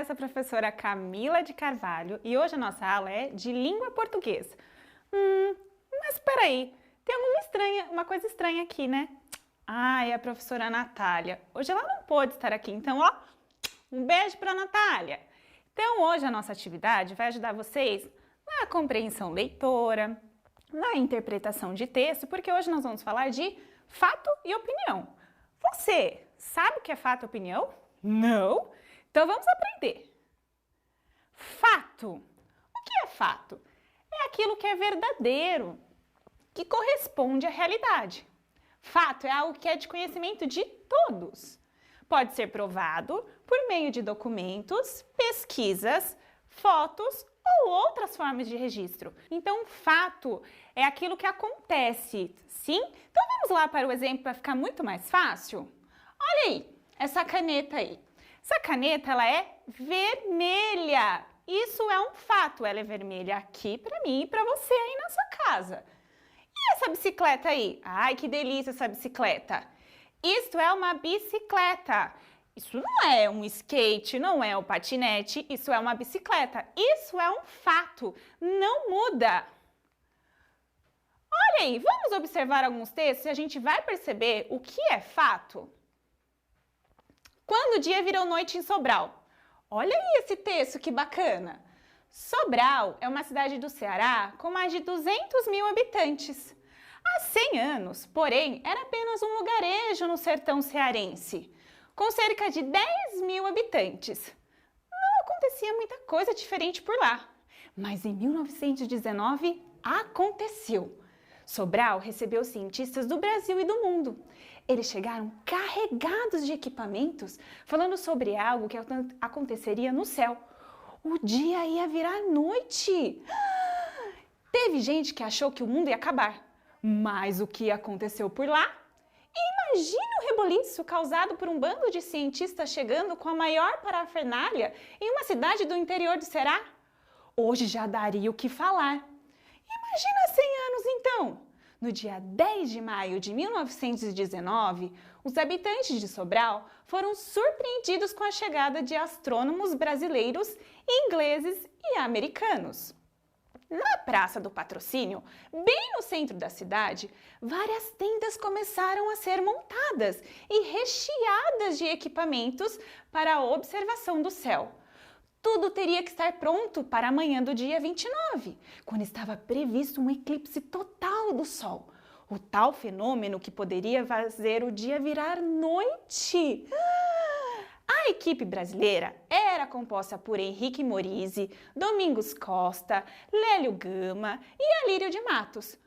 essa professora Camila de Carvalho e hoje a nossa aula é de língua portuguesa. Mas espera aí, tem uma coisa estranha aqui, né? É a professora Natália. Hoje ela não pôde estar aqui, então ó, um beijo para a Natália. Então hoje a nossa atividade vai ajudar vocês na compreensão leitora, na interpretação de texto, porque hoje nós vamos falar de fato e opinião. Você sabe o que é fato e opinião? Não? Então vamos aprender. Fato. O que é fato? É aquilo que é verdadeiro, que corresponde à realidade. Fato é algo que é de conhecimento de todos. Pode ser provado por meio de documentos, pesquisas, fotos ou outras formas de registro. Então, fato é aquilo que acontece, sim? Então vamos lá para o exemplo para ficar muito mais fácil? Olha aí, essa caneta aí. Essa caneta, ela é vermelha. Isso é um fato. Ela é vermelha aqui para mim e para você aí na sua casa. E essa bicicleta aí? Ai, que delícia essa bicicleta. Isto é uma bicicleta. Isso não é um skate, não é um patinete. Isso é uma bicicleta. Isso é um fato. Não muda. Olha aí, vamos observar alguns textos e a gente vai perceber o que é fato. Quando o dia virou noite em Sobral. Olha aí esse texto, que bacana. Sobral é uma cidade do Ceará com mais de 200 mil habitantes. Há 100 anos, porém, era apenas um lugarejo no sertão cearense, com cerca de 10 mil habitantes. Não acontecia muita coisa diferente por lá, mas em 1919 aconteceu. Sobral recebeu cientistas do Brasil e do mundo. Eles chegaram carregados de equipamentos, falando sobre algo que aconteceria no céu. O dia ia virar noite. Teve gente que achou que o mundo ia acabar. Mas o que aconteceu por lá? Imagine o reboliço causado por um bando de cientistas chegando com a maior parafernália em uma cidade do interior do Ceará. Hoje já daria o que falar. Imagina 100 anos então! No dia 10 de maio de 1919, os habitantes de Sobral foram surpreendidos com a chegada de astrônomos brasileiros, ingleses e americanos. Na Praça do Patrocínio, bem no centro da cidade, várias tendas começaram a ser montadas e recheadas de equipamentos para a observação do céu. Tudo teria que estar pronto para amanhã do dia 29, quando estava previsto um eclipse total do Sol. O tal fenômeno que poderia fazer o dia virar noite. A equipe brasileira era composta por Henrique Morizzi, Domingos Costa, Lélio Gama e Alírio de Matos,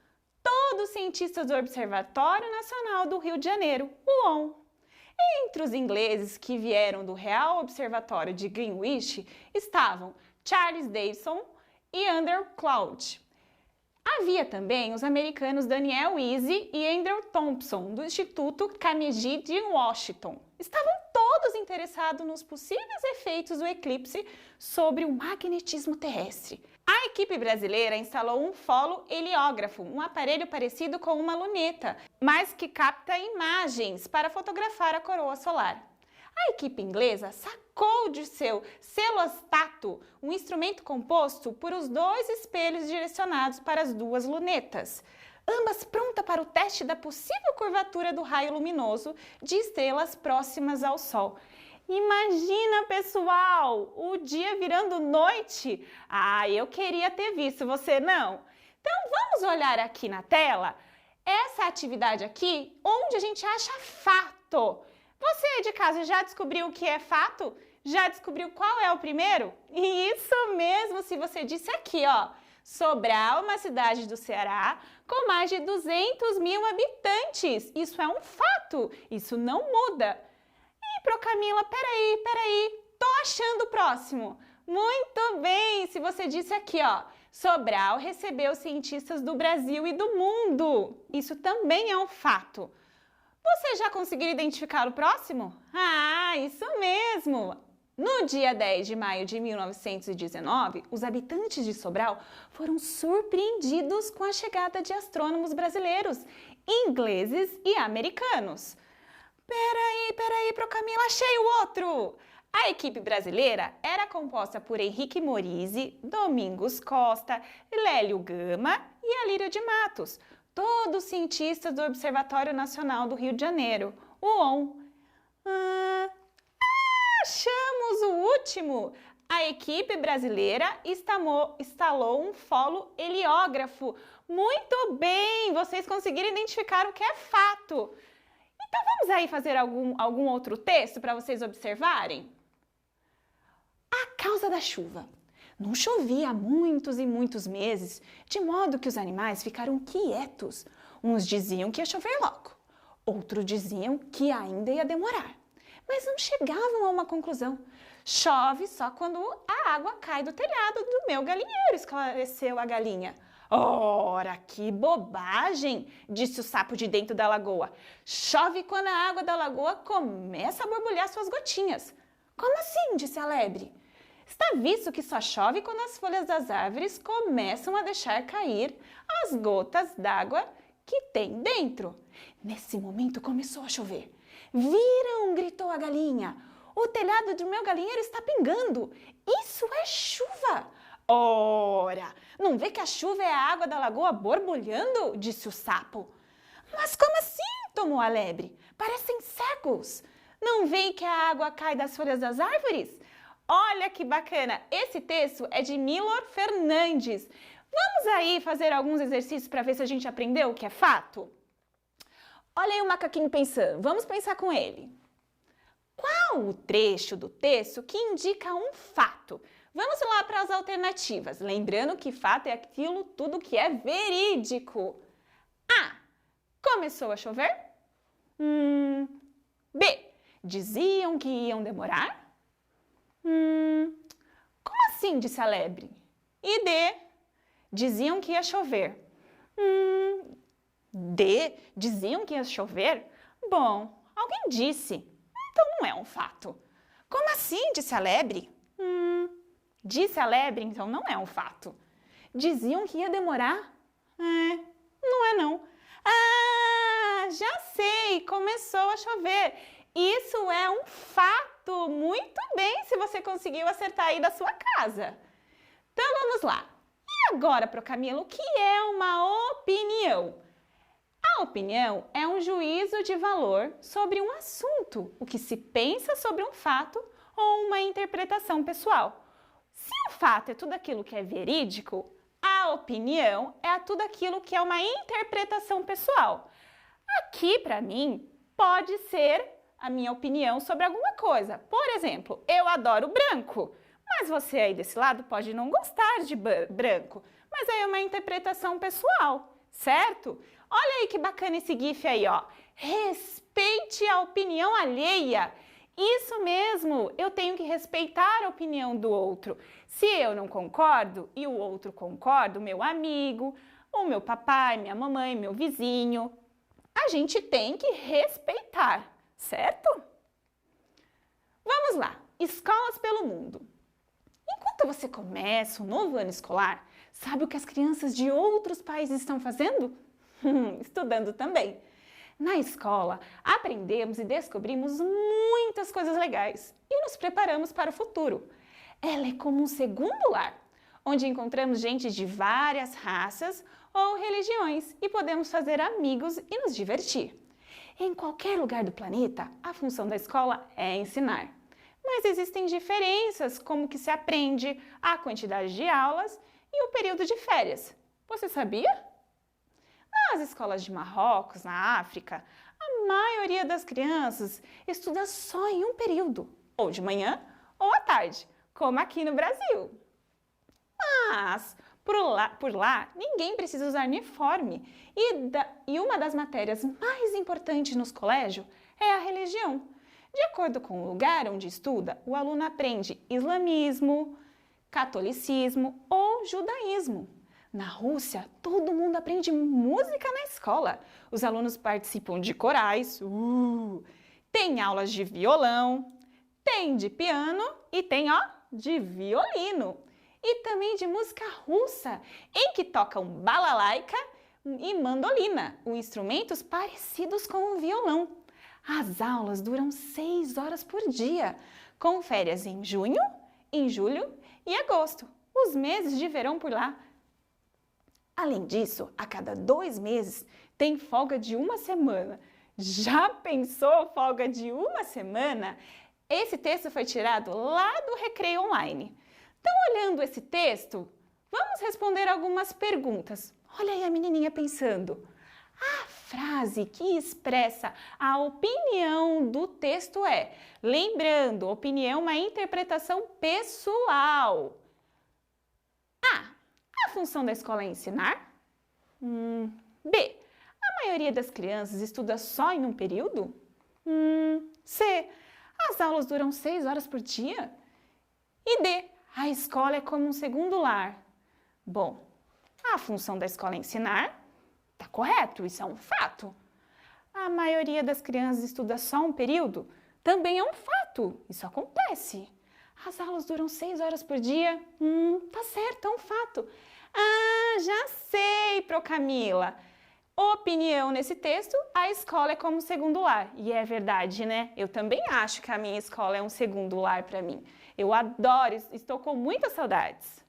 todos cientistas do Observatório Nacional do Rio de Janeiro, o ON. Entre os ingleses que vieram do Real Observatório de Greenwich estavam Charles Davidson e Andrew Cloud. Havia também os americanos Daniel Easy e Andrew Thompson, do Instituto Carnegie de Washington. Estavam todos interessados nos possíveis efeitos do eclipse sobre o magnetismo terrestre. A equipe brasileira instalou um folo-heliógrafo, um aparelho parecido com uma luneta, mas que capta imagens para fotografar a coroa solar. A equipe inglesa sacou de seu celostato um instrumento composto por os dois espelhos direcionados para as duas lunetas, ambas prontas para o teste da possível curvatura do raio luminoso de estrelas próximas ao Sol. Imagina, pessoal, o dia virando noite. Eu queria ter visto, você não? Então vamos olhar aqui na tela essa atividade aqui, onde a gente acha fato. Você de casa já descobriu o que é fato? Já descobriu qual é o primeiro? Isso mesmo, se você disse aqui, ó. Sobral, uma cidade do Ceará com mais de 200 mil habitantes. Isso é um fato, isso não muda. E pro Camila, peraí, tô achando o próximo. Muito bem, se você disse aqui, ó. Sobral recebeu cientistas do Brasil e do mundo. Isso também é um fato. Você já conseguiu identificar o próximo? Isso mesmo! No dia 10 de maio de 1919, os habitantes de Sobral foram surpreendidos com a chegada de astrônomos brasileiros, ingleses e americanos. Peraí, Procamila, achei o outro! A equipe brasileira era composta por Henrique Morizzi, Domingos Costa, Lélio Gama e Alírio de Matos, todos cientistas do Observatório Nacional do Rio de Janeiro, o ON. Achamos o último! A equipe brasileira instalou um folo heliógrafo. Muito bem! Vocês conseguiram identificar o que é fato. Então vamos aí fazer algum outro texto para vocês observarem? A causa da chuva. Não chovia há muitos e muitos meses, de modo que os animais ficaram quietos. Uns diziam que ia chover logo, outros diziam que ainda ia demorar, mas não chegavam a uma conclusão. Chove só quando a água cai do telhado do meu galinheiro, esclareceu a galinha. Ora, que bobagem, disse o sapo de dentro da lagoa. Chove quando a água da lagoa começa a borbulhar suas gotinhas. Como assim, disse a lebre. Está visto que só chove quando as folhas das árvores começam a deixar cair as gotas d'água que tem dentro. Nesse momento começou a chover. Viram, gritou a galinha. O telhado do meu galinheiro está pingando. Isso é chuva. Ora, não vê que a chuva é a água da lagoa borbulhando? Disse o sapo. Mas como assim? Tomou a lebre. Parecem cegos. Não veem que a água cai das folhas das árvores? Olha que bacana! Esse texto é de Milor Fernandes. Vamos aí fazer alguns exercícios para ver se a gente aprendeu o que é fato? Olha aí o macaquinho pensando. Vamos pensar com ele. Qual o trecho do texto que indica um fato? Vamos lá para as alternativas. Lembrando que fato é aquilo tudo que é verídico. A. Começou a chover? B. Diziam que iam demorar? Como assim, disse a lebre? E D. Diziam que ia chover. D. Diziam que ia chover? Bom, alguém disse. Então não é um fato. Como assim, disse a lebre? Disse a lebre, então não é um fato. Diziam que ia demorar? Não é não. Ah, já sei, começou a chover. Isso é um fato. Muito bem, se você conseguiu acertar aí da sua casa. Então vamos lá. E agora, pro Camilo, o que é uma opinião? A opinião é um juízo de valor sobre um assunto, o que se pensa sobre um fato ou uma interpretação pessoal. Se o fato é tudo aquilo que é verídico, a opinião é tudo aquilo que é uma interpretação pessoal. Aqui, para mim, pode ser a minha opinião sobre alguma coisa. Por exemplo, eu adoro branco, mas você aí desse lado pode não gostar de branco, mas aí é uma interpretação pessoal, certo? Olha aí que bacana esse gif aí, ó. Respeite a opinião alheia. Isso mesmo, eu tenho que respeitar a opinião do outro. Se eu não concordo e o outro concorda, o meu amigo, o meu papai, minha mamãe, meu vizinho, a gente tem que respeitar. Certo? Vamos lá, escolas pelo mundo. Enquanto você começa um novo ano escolar, sabe o que as crianças de outros países estão fazendo? Estudando também. Na escola, aprendemos e descobrimos muitas coisas legais e nos preparamos para o futuro. Ela é como um segundo lar, onde encontramos gente de várias raças ou religiões e podemos fazer amigos e nos divertir. Em qualquer lugar do planeta, a função da escola é ensinar. Mas existem diferenças como que se aprende, a quantidade de aulas e o período de férias. Você sabia? Nas escolas de Marrocos, na África, a maioria das crianças estuda só em um período, ou de manhã ou à tarde, como aqui no Brasil. Mas por lá, ninguém precisa usar uniforme e uma das matérias mais importantes nos colégios é a religião. De acordo com o lugar onde estuda, o aluno aprende islamismo, catolicismo ou judaísmo. Na Rússia, todo mundo aprende música na escola. Os alunos participam de corais, tem aulas de violão, tem de piano e tem, de violino. E também de música russa, em que tocam balalaika e mandolina, instrumentos parecidos com o violão. As aulas duram 6 horas por dia, com férias em junho, em julho e agosto, os meses de verão por lá. Além disso, a cada 2 meses tem folga de 1 semana. Já pensou folga de 1 semana? Esse texto foi tirado lá do Recreio Online. Então, olhando esse texto, vamos responder algumas perguntas. Olha aí a menininha pensando. A frase que expressa a opinião do texto é, lembrando, opinião é uma interpretação pessoal. A função da escola é ensinar? B. A maioria das crianças estuda só em um período? C. As aulas duram 6 horas por dia? E D. A escola é como um segundo lar. Bom, a função da escola é ensinar? Tá correto, isso é um fato. A maioria das crianças estuda só um período? Também é um fato, isso acontece. As aulas duram 6 horas por dia? Tá certo, é um fato. Já sei, Procamila. Opinião nesse texto, a escola é como segundo lar. E é verdade, né? Eu também acho que a minha escola é um segundo lar para mim. Eu adoro, estou com muitas saudades.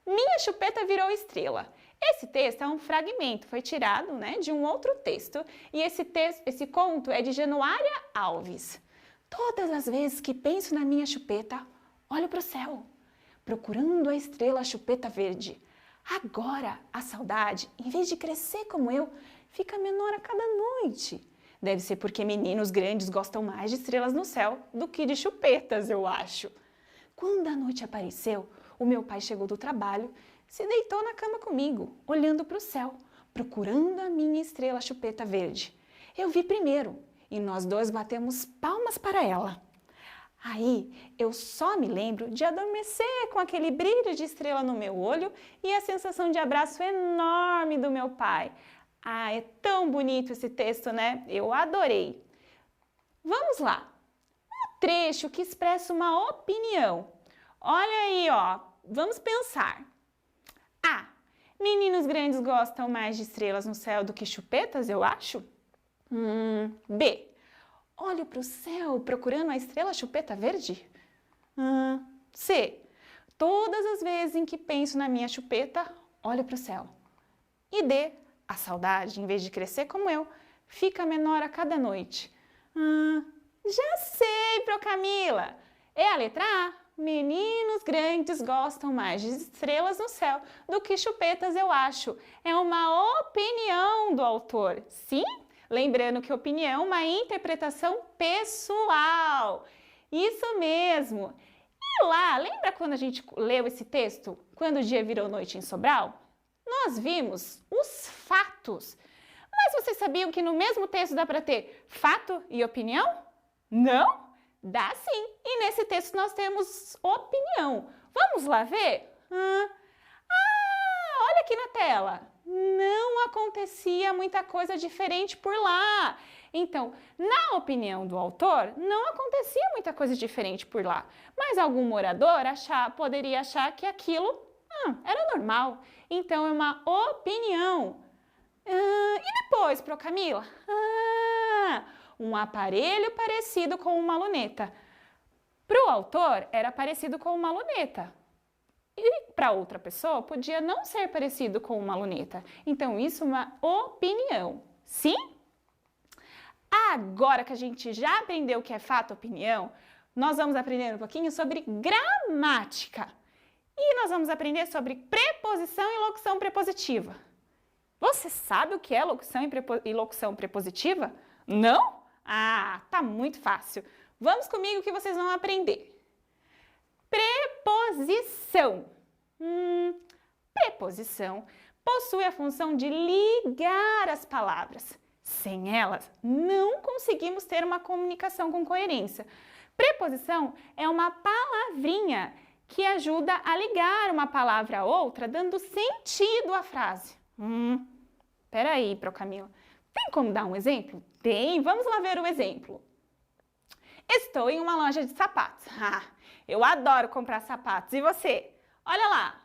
Minha chupeta virou estrela. Esse texto é um fragmento, foi tirado, né, de um outro texto. E esse conto é de Januária Alves. Todas as vezes que penso na minha chupeta, olho para o céu, procurando a estrela chupeta verde. Agora, a saudade, em vez de crescer como eu, fica menor a cada noite. Deve ser porque meninos grandes gostam mais de estrelas no céu do que de chupetas, eu acho. Quando a noite apareceu, o meu pai chegou do trabalho, se deitou na cama comigo, olhando para o céu, procurando a minha estrela chupeta verde. Eu vi primeiro e nós dois batemos palmas para ela. Aí eu só me lembro de adormecer com aquele brilho de estrela no meu olho e a sensação de abraço enorme do meu pai. É tão bonito esse texto, né? Eu adorei. Vamos lá. Um trecho que expressa uma opinião. Olha aí, ó. Vamos pensar. A. Meninos grandes gostam mais de estrelas no céu do que chupetas, eu acho? B. Olho para o céu procurando a estrela chupeta verde? C. Todas as vezes em que penso na minha chupeta, olho para o céu. E D. A saudade, em vez de crescer como eu, fica menor a cada noite. Já sei, Procamila. É a letra A. Meninos grandes gostam mais de estrelas no céu do que chupetas, eu acho. É uma opinião do autor. Sim? Lembrando que opinião é uma interpretação pessoal. Isso mesmo. E lá, lembra quando a gente leu esse texto? Quando o dia virou noite em Sobral? Nós vimos os fatos. Mas vocês sabiam que no mesmo texto dá para ter fato e opinião? Não? Dá sim. E nesse texto nós temos opinião. Vamos lá ver? Olha aqui na tela. Não acontecia muita coisa diferente por lá. Então, na opinião do autor, não acontecia muita coisa diferente por lá. Mas algum morador poderia achar que aquilo era normal. Então, é uma opinião. E depois, Procamila? Um aparelho parecido com uma luneta. Para o autor, era parecido com uma luneta. E para outra pessoa, podia não ser parecido com uma luneta. Então, isso é uma opinião. Sim? Agora que a gente já aprendeu o que é fato, opinião, nós vamos aprender um pouquinho sobre gramática. E nós vamos aprender sobre preposição e locução prepositiva. Você sabe o que é locução e locução prepositiva? Não? Tá muito fácil. Vamos comigo que vocês vão aprender. Preposição. Preposição possui a função de ligar as palavras. Sem elas, não conseguimos ter uma comunicação com coerência. Preposição é uma palavrinha que ajuda a ligar uma palavra a outra, dando sentido à frase. Peraí, Procamila. Tem como dar um exemplo? Tem, vamos lá ver o exemplo. Estou em uma loja de sapatos. Eu adoro comprar sapatos. E você? Olha lá,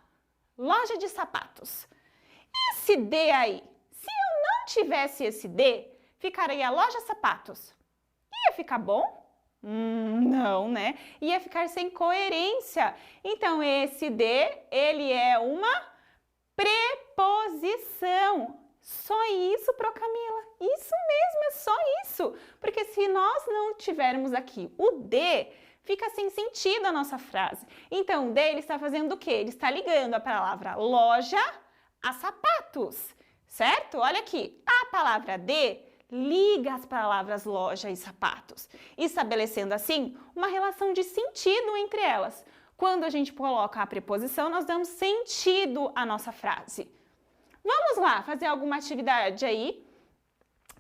loja de sapatos. Esse D aí, se eu não tivesse esse D, ficaria loja sapatos. Ia ficar bom? Não, né? Ia ficar sem coerência. Então, esse de, ele é uma preposição. Só isso, Procamila? Isso mesmo, é só isso. Porque se nós não tivermos aqui o de, fica sem sentido a nossa frase. Então, o de, ele está fazendo o quê? Ele está ligando a palavra loja a sapatos, certo? Olha aqui, a palavra de liga as palavras loja e sapatos, estabelecendo assim uma relação de sentido entre elas. Quando a gente coloca a preposição, nós damos sentido à nossa frase. Vamos lá fazer alguma atividade aí.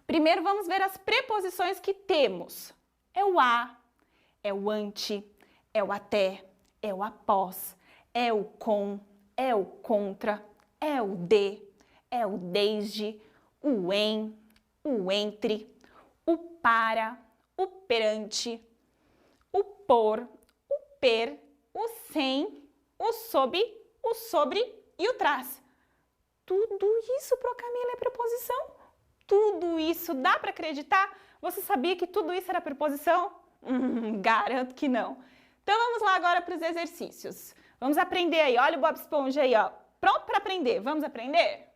Primeiro vamos ver as preposições que temos. É o a, é o ante, é o até, é o após, é o com, é o contra, é o de, é o desde, o em, o entre, o para, o perante, o por, o per, o sem, o sob, o sobre e o traz. Tudo isso, Procamila, é preposição? Tudo isso, dá para acreditar? Você sabia que tudo isso era preposição? Garanto que não. Então vamos lá agora para os exercícios. Vamos aprender aí, olha o Bob Esponja aí, ó. Pronto para aprender? Vamos aprender?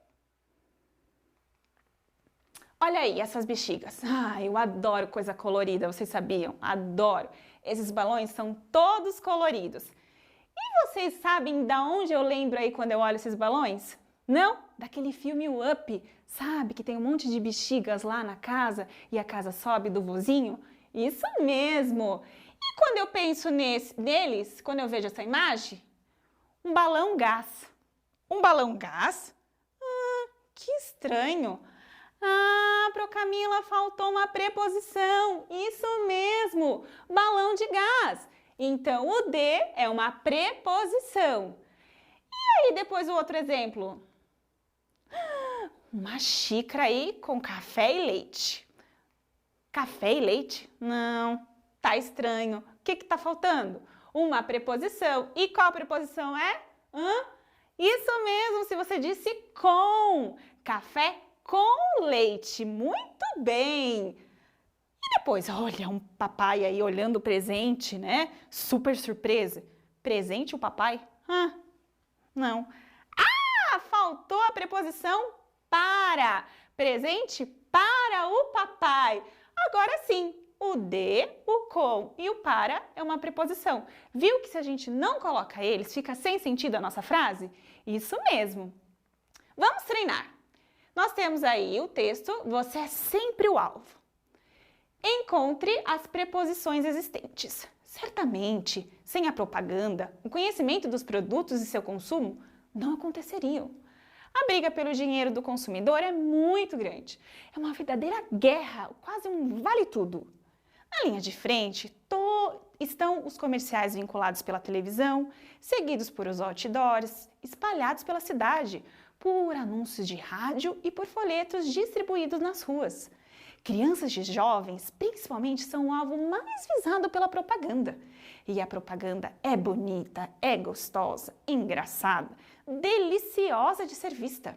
Olha aí essas bexigas. Eu adoro coisa colorida, vocês sabiam? Adoro. Esses balões são todos coloridos. E vocês sabem da onde eu lembro aí quando eu olho esses balões? Não? Daquele filme o Up, sabe? Que tem um monte de bexigas lá na casa e a casa sobe do vozinho? Isso mesmo! E quando eu penso neles, quando eu vejo essa imagem? Um balão gás. Um balão gás? Que estranho! Procamila, faltou uma preposição. Isso mesmo, balão de gás. Então, o de é uma preposição. E aí, depois o outro exemplo? Uma xícara aí com café e leite. Café e leite? Não, tá estranho. O que tá faltando? Uma preposição. E qual preposição é? Isso mesmo, se você disse com. Café com leite. Muito bem. E depois, olha, um papai aí olhando o presente, né? Super surpresa. Presente o papai? Não. Faltou a preposição para. Presente para o papai. Agora sim, o de, o com e o para é uma preposição. Viu que se a gente não coloca eles, fica sem sentido a nossa frase? Isso mesmo. Vamos treinar. Nós temos aí o texto, você é sempre o alvo. Encontre as preposições existentes. Certamente, sem a propaganda, o conhecimento dos produtos e seu consumo não aconteceriam. A briga pelo dinheiro do consumidor é muito grande. É uma verdadeira guerra, quase um vale-tudo. Na linha de frente estão os comerciais vinculados pela televisão, seguidos por os outdoors, espalhados pela cidade, por anúncios de rádio e por folhetos distribuídos nas ruas. Crianças e jovens, principalmente, são o alvo mais visado pela propaganda. E a propaganda é bonita, é gostosa, engraçada, deliciosa de ser vista.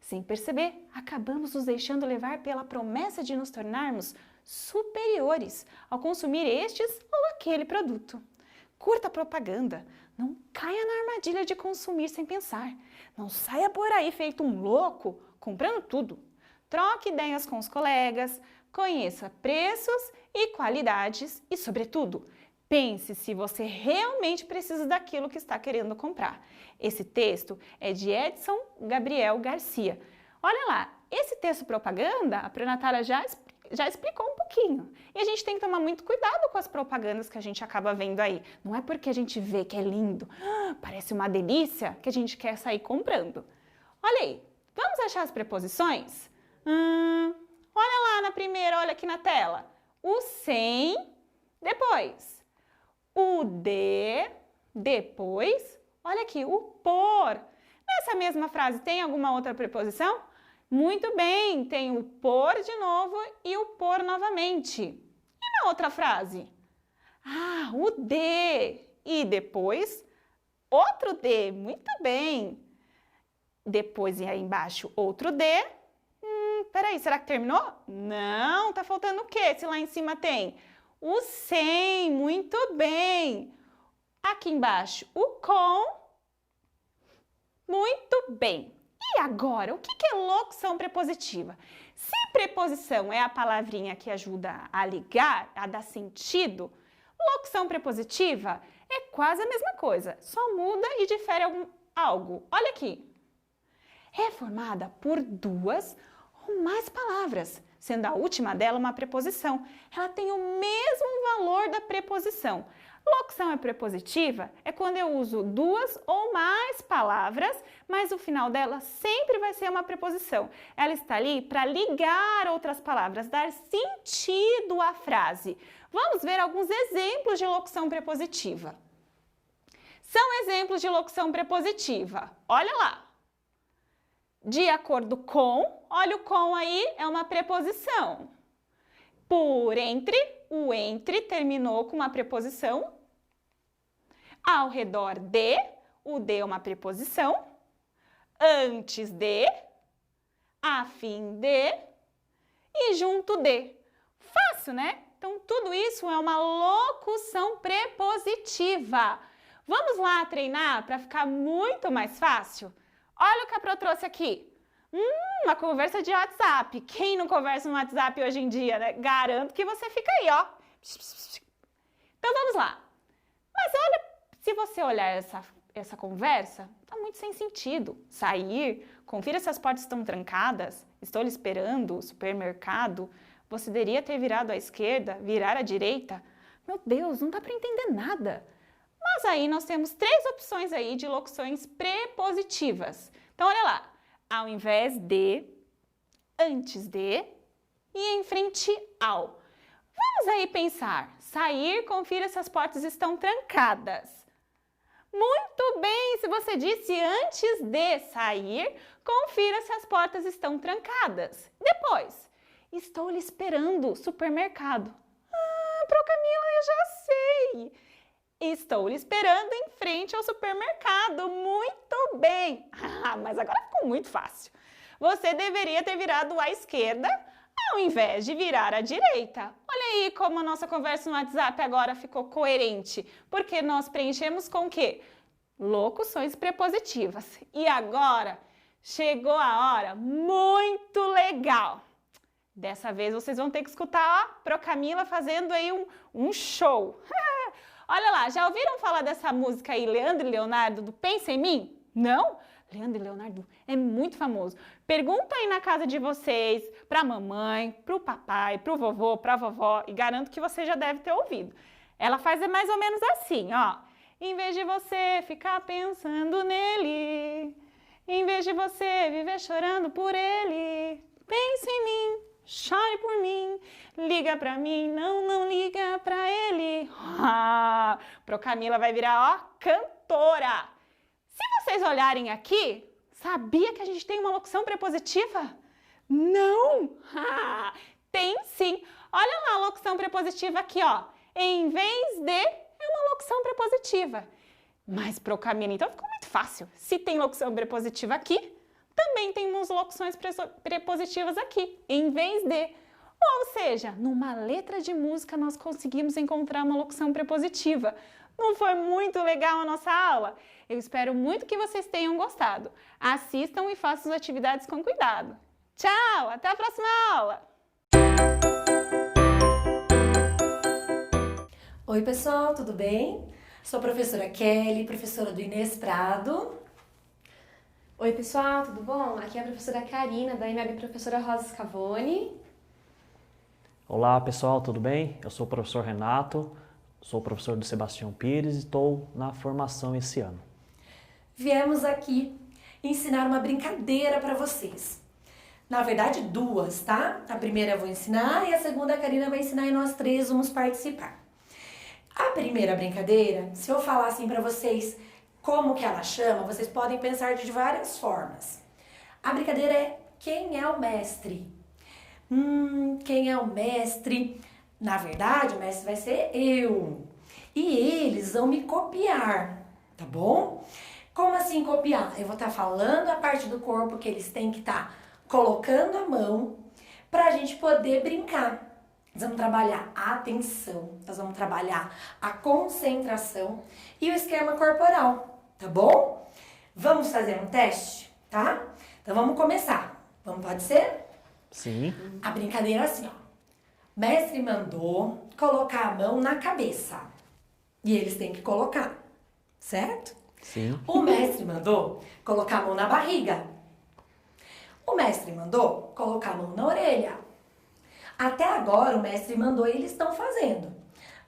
Sem perceber, acabamos nos deixando levar pela promessa de nos tornarmos superiores ao consumir estes ou aquele produto. Curta a propaganda, não caia na armadilha de consumir sem pensar. Não saia por aí feito um louco, comprando tudo. Troque ideias com os colegas, conheça preços e qualidades e, sobretudo, pense se você realmente precisa daquilo que está querendo comprar. Esse texto é de Edson Gabriel Garcia. Olha lá, esse texto propaganda, a Pré-Natália já explicou um pouquinho. E a gente tem que tomar muito cuidado com as propagandas que a gente acaba vendo aí. Não é porque a gente vê que é lindo, parece uma delícia, que a gente quer sair comprando. Olha aí, vamos achar as preposições? Olha lá na primeira, olha aqui na tela. O sem, depois. O de, depois. Olha aqui, o por. Nessa mesma frase tem alguma outra preposição? Muito bem, tem o por de novo e o por novamente. E na outra frase? O de. E depois, outro de. Muito bem. Depois e aí embaixo, outro de. Peraí, será que terminou? Não, tá faltando o quê? Se lá em cima tem O sem, muito bem. Aqui embaixo, o com. Muito bem. E agora, o que é locução prepositiva? Se preposição é a palavrinha que ajuda a ligar, a dar sentido, locução prepositiva é quase a mesma coisa, só muda e difere algo. Olha aqui. É formada por duas ou mais palavras, sendo a última dela uma preposição. Ela tem o mesmo valor da preposição. Locução é prepositiva é quando eu uso duas ou mais palavras, mas o final dela sempre vai ser uma preposição. Ela está ali para ligar outras palavras, dar sentido à frase. Vamos ver alguns exemplos de locução prepositiva. São exemplos de locução prepositiva. Olha lá. De acordo com, olha o com aí, é uma preposição. Por entre, o entre terminou com uma preposição. Ao redor de, o de é uma preposição. Antes de, a fim de e junto de. Fácil, né? Então, tudo isso é uma locução prepositiva. Vamos lá treinar para ficar muito mais fácil? Olha o que a Pro trouxe aqui. Uma conversa de WhatsApp. Quem não conversa no WhatsApp hoje em dia, né? Garanto que você fica aí, ó. Então, vamos lá. Mas olha, se você olhar essa conversa, tá muito sem sentido. Sair, confira se as portas estão trancadas, estou lhe esperando, supermercado, você deveria ter virado à esquerda, virar à direita. Meu Deus, não dá para entender nada. Mas aí nós temos três opções aí de locuções prepositivas. Então, olha lá. Ao invés de, antes de e em frente ao. Vamos aí pensar. Sair, confira se as portas estão trancadas. Muito bem, se você disse antes de sair, confira se as portas estão trancadas. Depois, estou lhe esperando, supermercado. Pro Camila, eu já sei. Estou lhe esperando em frente ao supermercado. Muito bem. Mas agora ficou muito fácil. Você deveria ter virado à esquerda ao invés de virar à direita. Olha aí como a nossa conversa no WhatsApp agora ficou coerente. Porque nós preenchemos com o quê? Locuções prepositivas. E agora chegou a hora muito legal. Dessa vez vocês vão ter que escutar a Pro Camila fazendo aí um show. Olha lá, já ouviram falar dessa música aí, Leandro e Leonardo, do Pensa em Mim? Não? Leandro e Leonardo é muito famoso. Pergunta aí na casa de vocês, pra mamãe, pro papai, pro vovô, pra vovó, e garanto que você já deve ter ouvido. Ela faz mais ou menos assim, ó. Em vez de você ficar pensando nele, em vez de você viver chorando por ele, pense em mim, chore por mim, liga pra mim, não liga pra ele. Pro Camila vai virar, ó, cantora. Se vocês olharem aqui, sabia que a gente tem uma locução prepositiva? Não! Tem sim. Olha lá a locução prepositiva aqui, ó. Em vez de, é uma locução prepositiva. Mas pro Camila, então, ficou muito fácil. Se tem locução prepositiva aqui, também temos locuções prepositivas aqui, em vez de. Ou seja, numa letra de música nós conseguimos encontrar uma locução prepositiva. Não foi muito legal a nossa aula? Eu espero muito que vocês tenham gostado. Assistam e façam as atividades com cuidado. Tchau, até a próxima aula! Oi pessoal, tudo bem? Sou a professora Kelly, professora do Inês Prado. Oi pessoal, tudo bom? Aqui é a professora Karina, da IMEB Professora Rosa Scavone. Olá pessoal, tudo bem? Eu sou o professor Renato, sou professor do Sebastião Pires e estou na formação esse ano. Viemos aqui ensinar uma brincadeira para vocês. Na verdade, duas, tá? A primeira eu vou ensinar e a segunda a Karina vai ensinar e nós três vamos participar. A primeira brincadeira, se eu falar assim para vocês como que ela chama, vocês podem pensar de várias formas. A brincadeira é quem é o mestre? Quem é o mestre? Na verdade, o mestre vai ser eu. E eles vão me copiar, tá bom? Como assim copiar? Eu vou estar falando a parte do corpo que eles têm que estar colocando a mão pra gente poder brincar. Nós vamos trabalhar a atenção, nós vamos trabalhar a concentração e o esquema corporal, tá bom? Vamos fazer um teste, tá? Então vamos começar. Pode ser? Sim. A brincadeira é assim, ó. Mestre mandou colocar a mão na cabeça. E eles têm que colocar, certo? Sim. O mestre mandou colocar a mão na barriga. O mestre mandou colocar a mão na orelha. Até agora o mestre mandou e eles estão fazendo.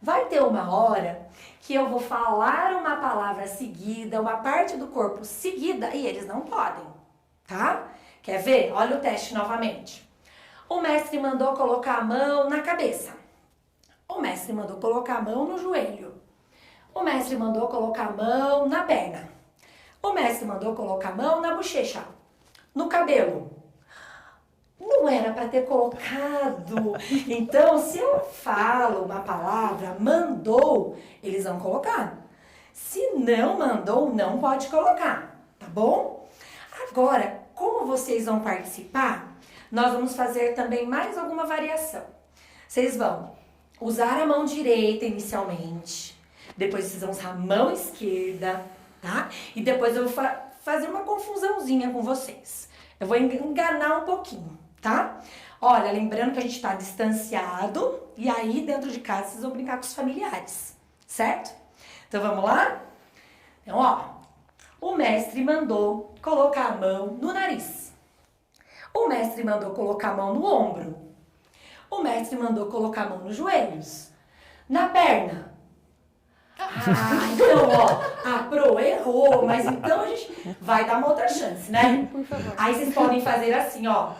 Vai ter uma hora que eu vou falar uma palavra seguida, uma parte do corpo seguida e eles não podem, tá? Quer ver? Olha o teste novamente. O mestre mandou colocar a mão na cabeça. O mestre mandou colocar a mão no joelho. O mestre mandou colocar a mão na perna. O mestre mandou colocar a mão na bochecha, no cabelo. Não era para ter colocado. Então, se eu falo uma palavra, mandou, eles vão colocar. Se não mandou, não pode colocar, tá bom? Agora, como vocês vão participar, nós vamos fazer também mais alguma variação. Vocês vão usar a mão direita inicialmente, depois vocês vão usar a mão esquerda, tá? E depois eu vou fazer uma confusãozinha com vocês. Eu vou enganar um pouquinho, tá? Olha, lembrando que a gente tá distanciado e aí dentro de casa vocês vão brincar com os familiares, certo? Então vamos lá? Então, ó, o mestre mandou colocar a mão no nariz. O mestre mandou colocar a mão no ombro. O mestre mandou colocar a mão nos joelhos. Na perna. Então, ó, a Pro errou, mas então a gente vai dar uma outra chance, né? Por favor. Aí vocês podem fazer assim, ó.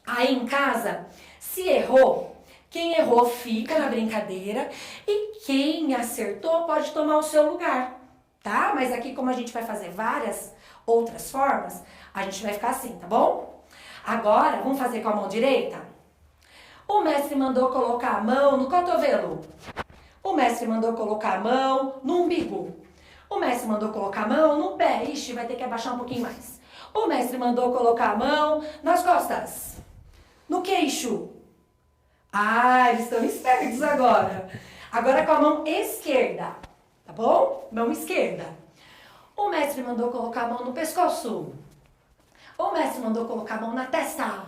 Aí em casa, se errou, quem errou fica na brincadeira e quem acertou pode tomar o seu lugar, tá? Mas aqui, como a gente vai fazer várias outras formas, a gente vai ficar assim, tá bom? Agora, vamos fazer com a mão direita? O mestre mandou colocar a mão no cotovelo. O mestre mandou colocar a mão no umbigo. O mestre mandou colocar a mão no pé. Ixi, vai ter que abaixar um pouquinho mais. O mestre mandou colocar a mão nas costas. No queixo. Ah, eles estão espertos agora. Agora com a mão esquerda. Tá bom? Mão esquerda. O mestre mandou colocar a mão no pescoço. O mestre mandou colocar a mão na testa.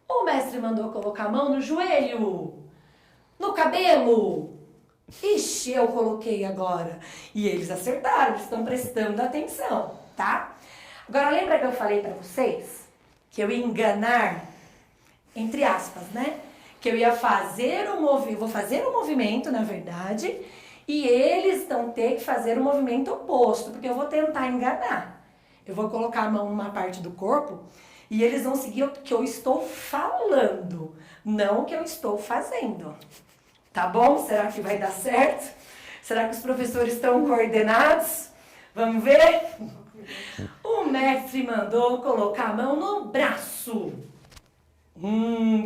O mestre mandou colocar a mão no joelho. No cabelo. Ixi, eu coloquei agora. E eles acertaram, eles estão prestando atenção, tá? Agora, lembra que eu falei pra vocês que eu ia enganar, entre aspas, né? Que eu ia fazer vou fazer um movimento, na verdade, e eles vão ter que fazer o movimento oposto, porque eu vou tentar enganar. Eu vou colocar a mão numa parte do corpo e eles vão seguir o que eu estou falando, não o que eu estou fazendo. Tá bom? Será que vai dar certo? Será que os professores estão coordenados? Vamos ver? O mestre mandou colocar a mão no braço.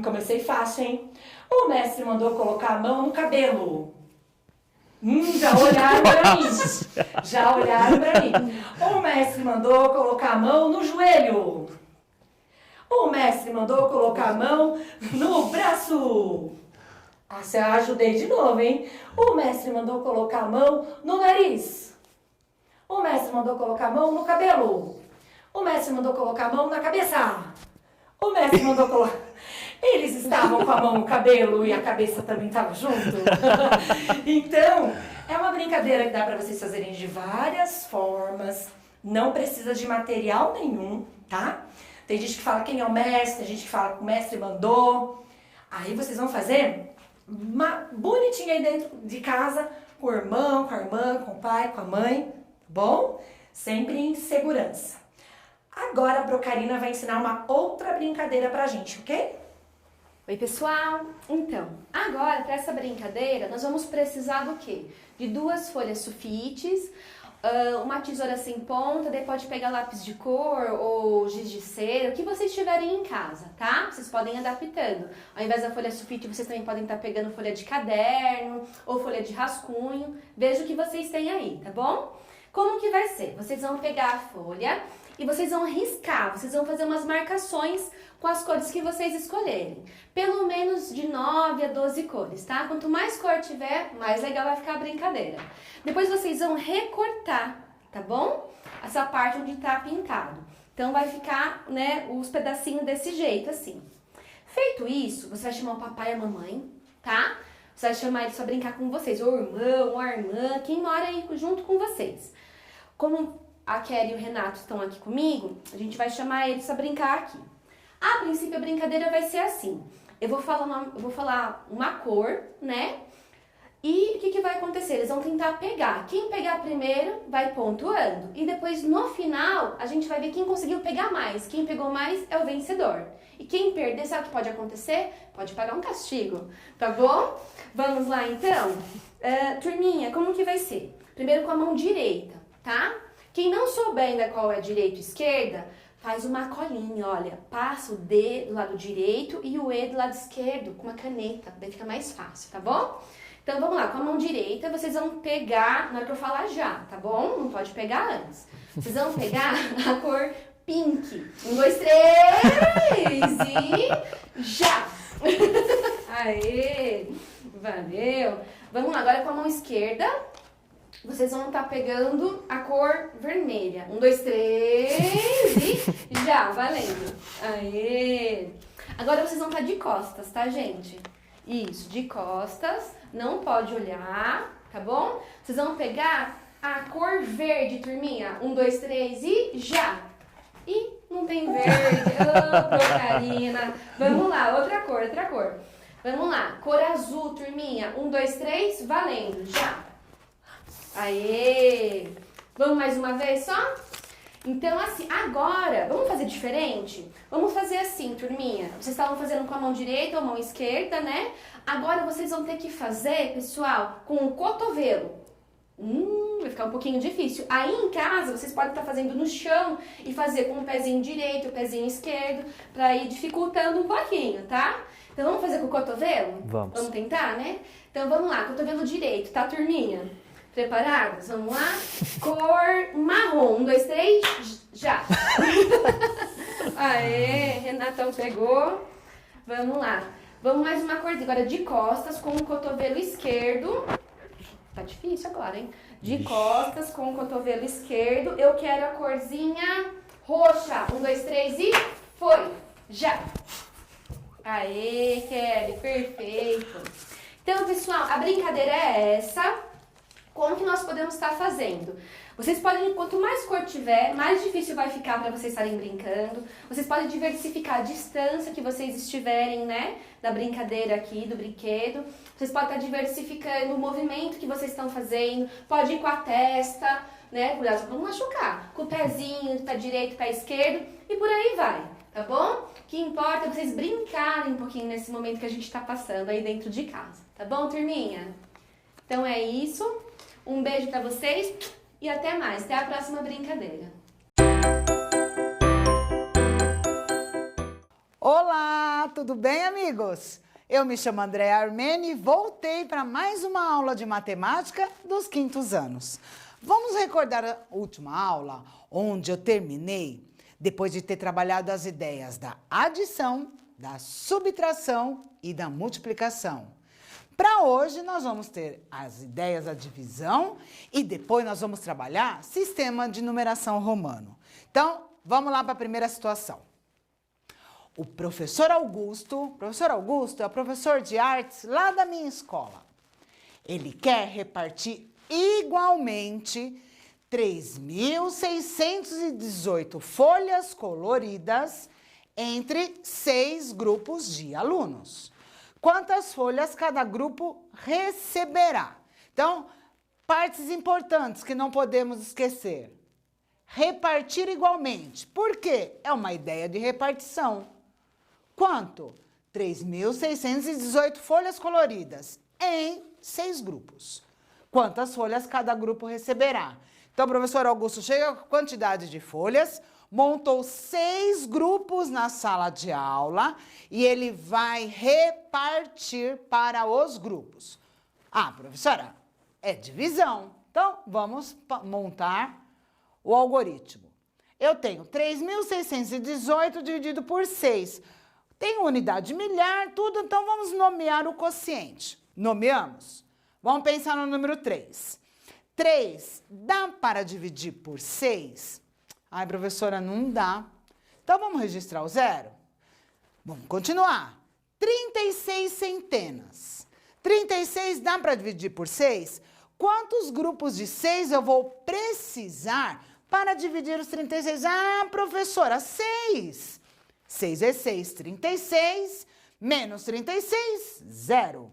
Comecei fácil, hein? O mestre mandou colocar a mão no cabelo. Já olharam pra mim. Já olharam pra mim. O mestre mandou colocar a mão no joelho. O mestre mandou colocar a mão no braço. Se eu ajudei de novo, hein? O mestre mandou colocar a mão no nariz. O mestre mandou colocar a mão no cabelo. O mestre mandou colocar a mão na cabeça. O mestre mandou colocar... Eles estavam com a mão no cabelo e a cabeça também estava junto. Então, é uma brincadeira que dá para vocês fazerem de várias formas. Não precisa de material nenhum, tá? Tem gente que fala quem é o mestre, tem gente que fala que o mestre mandou. Aí vocês vão fazer uma bonitinha aí dentro de casa, com o irmão, com a irmã, com o pai, com a mãe, tá bom? Sempre em segurança. Agora a Procarina vai ensinar uma outra brincadeira pra gente, ok? Oi, pessoal! Então, agora para essa brincadeira, nós vamos precisar do quê? De 2 folhas sulfites, uma tesoura sem ponta, daí pode pegar lápis de cor ou giz de cera, o que vocês tiverem em casa, tá? Vocês podem ir adaptando. Ao invés da folha sulfite, vocês também podem estar pegando folha de caderno ou folha de rascunho. Veja o que vocês têm aí, tá bom? Como que vai ser? Vocês vão pegar a folha e e vocês vão riscar, vocês vão fazer umas marcações com as cores que vocês escolherem. Pelo menos de 9 a 12 cores, tá? Quanto mais cor tiver, mais legal vai ficar a brincadeira. Depois vocês vão recortar, tá bom? Essa parte onde tá pintado. Então vai ficar, né, os pedacinhos desse jeito, assim. Feito isso, você vai chamar o papai e a mamãe, tá? Você vai chamar eles pra brincar com vocês, ou o irmão, ou a irmã, quem mora aí junto com vocês. Como a Kelly e o Renato estão aqui comigo, a gente vai chamar eles pra brincar aqui. A princípio, a brincadeira vai ser assim. Eu vou falar uma cor, né? E o que vai acontecer? Eles vão tentar pegar. Quem pegar primeiro vai pontuando. E depois, no final, a gente vai ver quem conseguiu pegar mais. Quem pegou mais é o vencedor. E quem perder, sabe o que pode acontecer? Pode pagar um castigo, tá bom? Vamos lá, então. Turminha, como que vai ser? Primeiro com a mão direita, tá? Quem não souber ainda qual é direita e esquerda, faz uma colinha, olha. Passa o D do lado direito e o E do lado esquerdo com uma caneta. Daí fica mais fácil, tá bom? Então, vamos lá. Com a mão direita, vocês vão pegar, na hora que eu falar já, tá bom? Não pode pegar antes. Vocês vão pegar a cor pink. 1, 2, 3 e já! Aê! Valeu! Vamos lá, agora com a mão esquerda, vocês vão estar pegando a cor vermelha. 1, 2, 3 e já! Valendo! Aê! Agora vocês vão estar de costas, tá, gente? Isso, de costas, não pode olhar, tá bom? Vocês vão pegar a cor verde, turminha. 1, 2, 3 e já! Ih, não tem verde. Oh, porcarina. Vamos lá, outra cor. Vamos lá, cor azul, turminha. 1, 2, 3, valendo, já. Aê! Vamos mais uma vez só? Então, assim, agora, vamos fazer diferente? Vamos fazer assim, turminha. Vocês estavam fazendo com a mão direita ou a mão esquerda, né? Agora vocês vão ter que fazer, pessoal, com o cotovelo. Vai ficar um pouquinho difícil. Aí em casa, vocês podem estar fazendo no chão e fazer com o pezinho direito, o pezinho esquerdo, pra ir dificultando um pouquinho, tá? Então vamos fazer com o cotovelo? Vamos. Vamos tentar, né? Então vamos lá, cotovelo direito, tá, turminha? Preparados? Vamos lá? Cor marrom. 1, 2, 3, já! Aê, Renatão pegou. Vamos lá. Vamos mais uma corzinha. Agora de costas com o cotovelo esquerdo. Tá difícil agora, hein? De costas com o cotovelo esquerdo. Eu quero a corzinha roxa. 1, 2, 3 e foi! Já! Aê, Kelly, perfeito! Então, pessoal, a brincadeira é essa. Como que nós podemos estar fazendo? Vocês podem, quanto mais cor tiver, mais difícil vai ficar para vocês estarem brincando. Vocês podem diversificar a distância que vocês estiverem, né, da brincadeira aqui, do brinquedo. Vocês podem estar diversificando o movimento que vocês estão fazendo. Pode ir com a testa, né, cuidado para não machucar. Com o pezinho, pé direito, pé esquerdo e por aí vai, tá bom? O que importa é vocês brincarem um pouquinho nesse momento que a gente está passando aí dentro de casa, tá bom, turminha? Então é isso. Um beijo para vocês e até mais. Até a próxima brincadeira. Olá, tudo bem, amigos? Eu me chamo Andréa Armeni e voltei para mais uma aula de matemática dos quintos anos. Vamos recordar a última aula, onde eu terminei depois de ter trabalhado as ideias da adição, da subtração e da multiplicação. Para hoje, nós vamos ter as ideias da divisão e depois nós vamos trabalhar sistema de numeração romano. Então, vamos lá para a primeira situação. O professor Augusto é o professor de artes lá da minha escola. Ele quer repartir igualmente 3.618 folhas coloridas entre 6 grupos de alunos. Quantas folhas cada grupo receberá? Então, partes importantes que não podemos esquecer. Repartir igualmente. Por quê? É uma ideia de repartição. Quanto? 3.618 folhas coloridas em 6 grupos. Quantas folhas cada grupo receberá? Então, o professor Augusto chega com a quantidade de folhas, montou 6 grupos na sala de aula e ele vai repartir para os grupos. Ah, professora, é divisão. Então, vamos montar o algoritmo. Eu tenho 3.618 dividido por 6. Tem unidade milhar, tudo, então vamos nomear o quociente. Nomeamos. Vamos pensar no número 3. 3 dá para dividir por 6? Ai, professora, não dá. Então, vamos registrar o zero? Vamos continuar. 36 centenas. 36 dá para dividir por 6? Quantos grupos de 6 eu vou precisar para dividir os 36? Ah, professora, 6. 6 é 6, 36, menos 36, 0.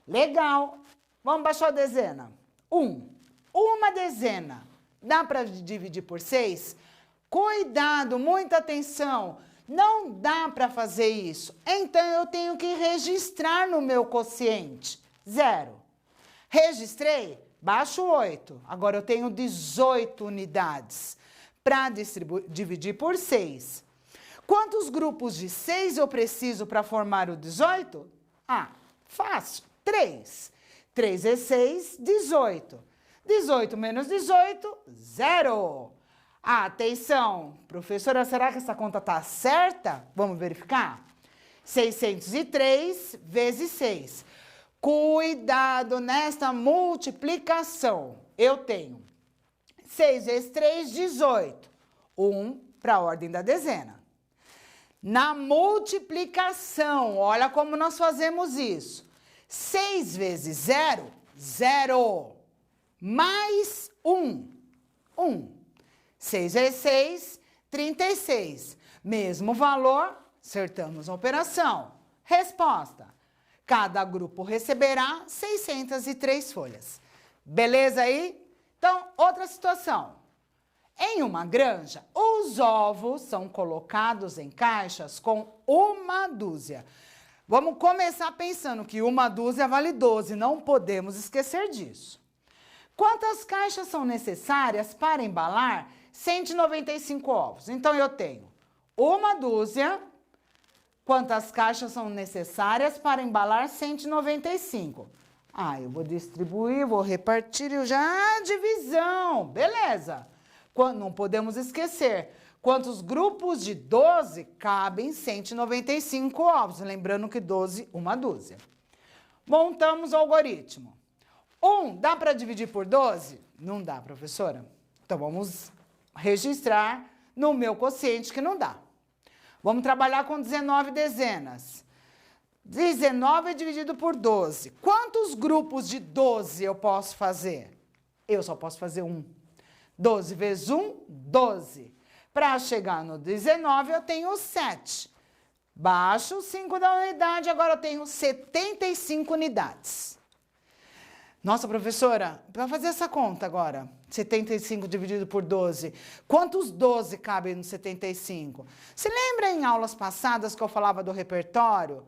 Legal. Vamos baixar a dezena. 1. Uma dezena dá para dividir por 6? Cuidado, muita atenção. Não dá para fazer isso. Então, eu tenho que registrar no meu quociente. 0. Registrei? Baixo 8. Agora, eu tenho 18 unidades para dividir por 6. Quantos grupos de 6 eu preciso para formar o 18? Ah, fácil. 3. 3 é 6, 18. 18 menos 18, 0. Atenção, professora, será que essa conta está certa? Vamos verificar? 603 vezes 6. Cuidado nesta multiplicação. Eu tenho 6 vezes 3, 18. 1 para a ordem da dezena. Na multiplicação, olha como nós fazemos isso. 6 vezes 0, 0. Mais 1, 1. 6 vezes 6, 36. Mesmo valor, acertamos a operação. Resposta: cada grupo receberá 603 folhas. Beleza aí? Então, outra situação. Em uma granja, os ovos são colocados em caixas com uma dúzia. Vamos começar pensando que uma dúzia vale 12, não podemos esquecer disso. Quantas caixas são necessárias para embalar 195 ovos? Então, eu tenho uma dúzia. Quantas caixas são necessárias para embalar 195? Ah, eu vou distribuir, vou repartir e já divisão. Beleza. Não podemos esquecer. Quantos grupos de 12 cabem 195 ovos? Lembrando que 12, uma dúzia. Montamos o algoritmo. 1 dá para dividir por 12? Não dá, professora. Então, vamos registrar no meu quociente que não dá. Vamos trabalhar com 19 dezenas. 19 é dividido por 12. Quantos grupos de 12 eu posso fazer? Eu só posso fazer um. 12 vezes 1, 12. Para chegar no 19, eu tenho 7. Baixo 5 da unidade, agora eu tenho 75 unidades. Nossa, professora, para fazer essa conta agora, 75 dividido por 12, quantos 12 cabem no 75? Se lembra em aulas passadas que eu falava do repertório?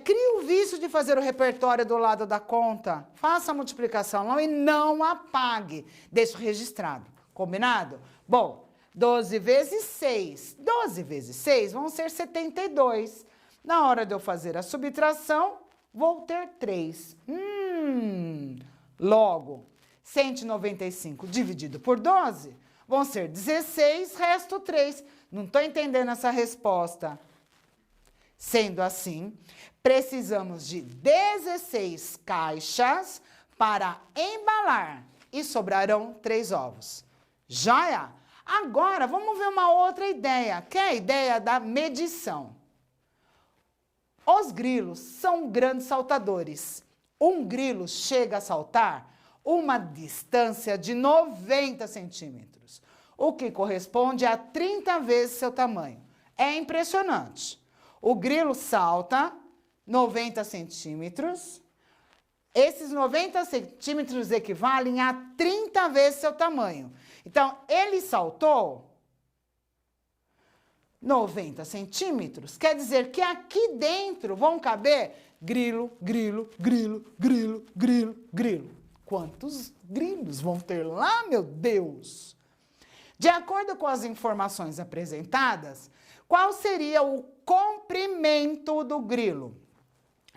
Crie o vício de fazer o repertório do lado da conta, faça a multiplicação e não apague, deixe registrado, combinado? Bom, 12 vezes 6, 12 vezes 6 vão ser 72. Na hora de eu fazer a subtração, vou ter 3. Logo, 195 dividido por 12 vão ser 16, resto 3. Não estou entendendo essa resposta. Sendo assim, precisamos de 16 caixas para embalar e sobrarão 3 ovos. Joia? Agora, vamos ver uma outra ideia, que é a ideia da medição. Os grilos são grandes saltadores. Um grilo chega a saltar uma distância de 90 centímetros, o que corresponde a 30 vezes seu tamanho. É impressionante. O grilo salta 90 centímetros. Esses 90 centímetros equivalem a 30 vezes seu tamanho. Então, ele saltou 90 centímetros. Quer dizer que aqui dentro vão caber grilo, grilo, grilo, grilo, grilo, grilo. Quantos grilos vão ter lá, meu Deus? De acordo com as informações apresentadas, qual seria o comprimento do grilo?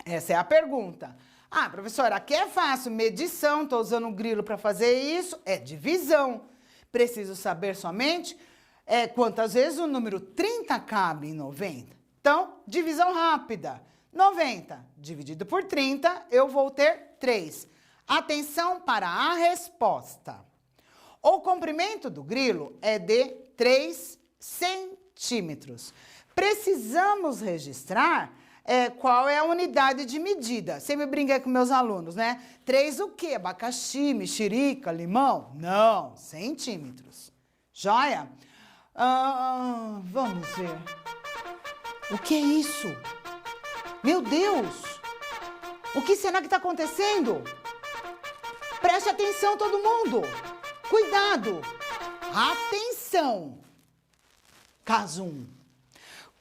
Essa é a pergunta. Ah, professora, aqui é fácil, medição, estou usando o grilo para fazer isso, é divisão. Preciso saber somente quantas vezes o número 30 cabe em 90? Então, divisão rápida. 90 dividido por 30, eu vou ter 3. Atenção para a resposta. O comprimento do grilo é de 3 centímetros. Precisamos registrar qual é a unidade de medida. Sempre brinquei com meus alunos, né? 3 o quê? Abacaxi, mexerica, limão? Não, centímetros. Joia? Vamos ver. O que é isso? Meu Deus! O que será que está acontecendo? Preste atenção, todo mundo! Cuidado! Atenção! Caso 1.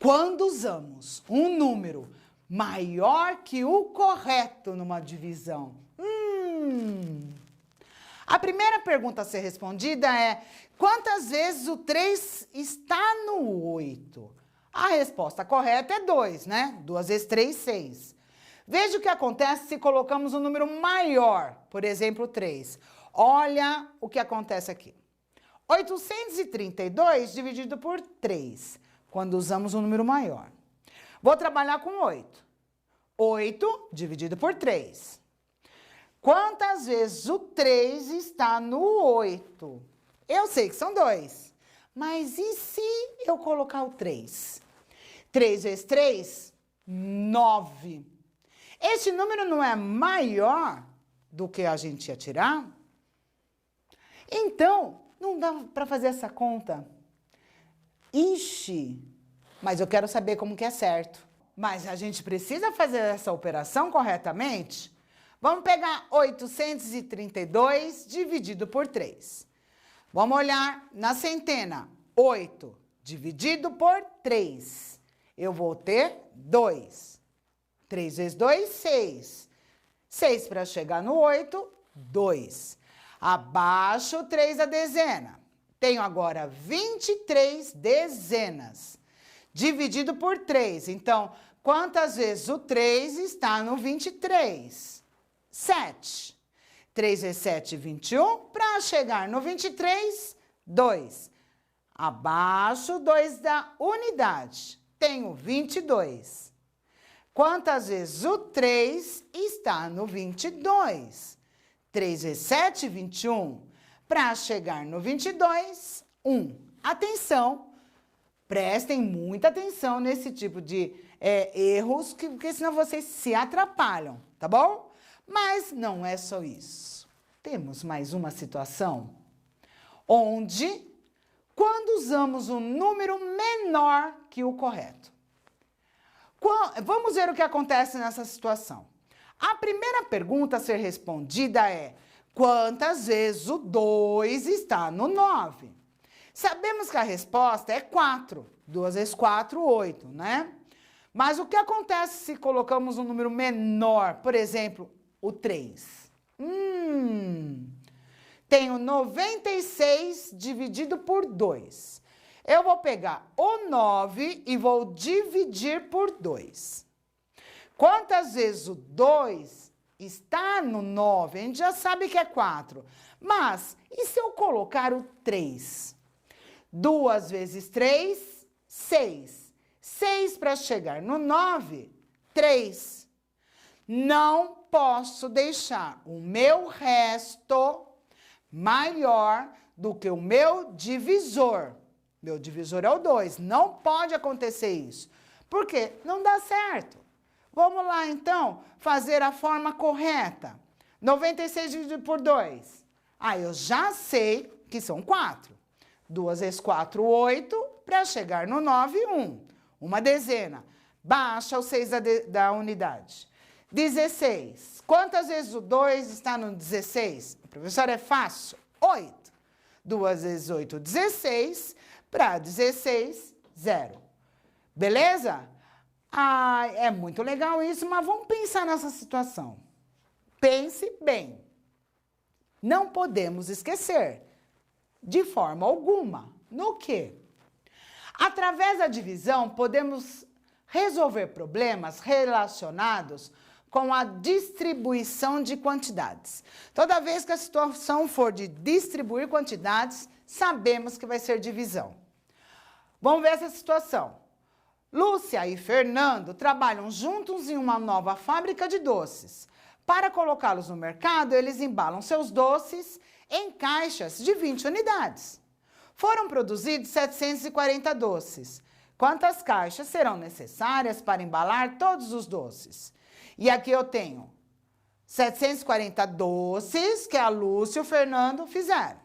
Quando usamos um número maior que o correto numa divisão? A primeira pergunta a ser respondida é: quantas vezes o 3 está no 8? A resposta correta é 2, né? 2 vezes 3, 6. Veja o que acontece se colocamos um número maior, por exemplo, 3. Olha o que acontece aqui. 832 dividido por 3, quando usamos um número maior. Vou trabalhar com 8. 8 dividido por 3. Quantas vezes o 3 está no 8? Eu sei que são 2. Mas e se eu colocar o 3? 3 vezes 3, 9. Este número não é maior do que a gente ia tirar? Então, não dá para fazer essa conta. Ixi, mas eu quero saber como que é certo. Mas a gente precisa fazer essa operação corretamente? Vamos pegar 832 dividido por 3. Vamos olhar na centena. 8 dividido por 3. Eu vou ter 2. 3 vezes 2, 6. 6 para chegar no 8, 2. Abaixo 3 a dezena. Tenho agora 23 dezenas. Dividido por 3. Então, quantas vezes o 3 está no 23? 7. 3 vezes 7, 21. Para chegar no 23, 2. Abaixo 2 da unidade. Tenho 22. Quantas vezes o 3 está no 22? 3 vezes 7, 21. Para chegar no 22, 1. Atenção, prestem muita atenção nesse tipo de erros, porque senão vocês se atrapalham, tá bom? Mas não é só isso. Temos mais uma situação onde, quando usamos um número menor que o correto. Vamos ver o que acontece nessa situação. A primeira pergunta a ser respondida é: quantas vezes o 2 está no 9? Sabemos que a resposta é 4. 2 vezes 4, 8, né? Mas o que acontece se colocamos um número menor? Por exemplo, o 3. Tenho 96 dividido por 2. Eu vou pegar o 9 e vou dividir por 2. Quantas vezes o 2 está no 9? A gente já sabe que é 4. Mas, e se eu colocar o 3? 2 vezes 3, 6. 6 para chegar no 9, 3. Não posso deixar o meu resto maior do que o meu divisor. Meu divisor é o 2. Não pode acontecer isso. Por quê? Não dá certo. Vamos lá, então, fazer a forma correta. 96 dividido por 2. Eu já sei que são 4. 2 vezes 4, 8. Para chegar no 9, 1. Uma dezena. Baixa o 6 da unidade. 16. Quantas vezes o 2 está no 16? Professor, é fácil. 8. 2 vezes 8, 16. Para 16, 0. Beleza? É muito legal isso, mas vamos pensar nessa situação. Pense bem. Não podemos esquecer, de forma alguma, no quê? Através da divisão, podemos resolver problemas relacionados com a distribuição de quantidades. Toda vez que a situação for de distribuir quantidades, sabemos que vai ser divisão. Vamos ver essa situação. Lúcia e Fernando trabalham juntos em uma nova fábrica de doces. Para colocá-los no mercado, eles embalam seus doces em caixas de 20 unidades. Foram produzidos 740 doces. Quantas caixas serão necessárias para embalar todos os doces? E aqui eu tenho 740 doces que a Lúcia e o Fernando fizeram.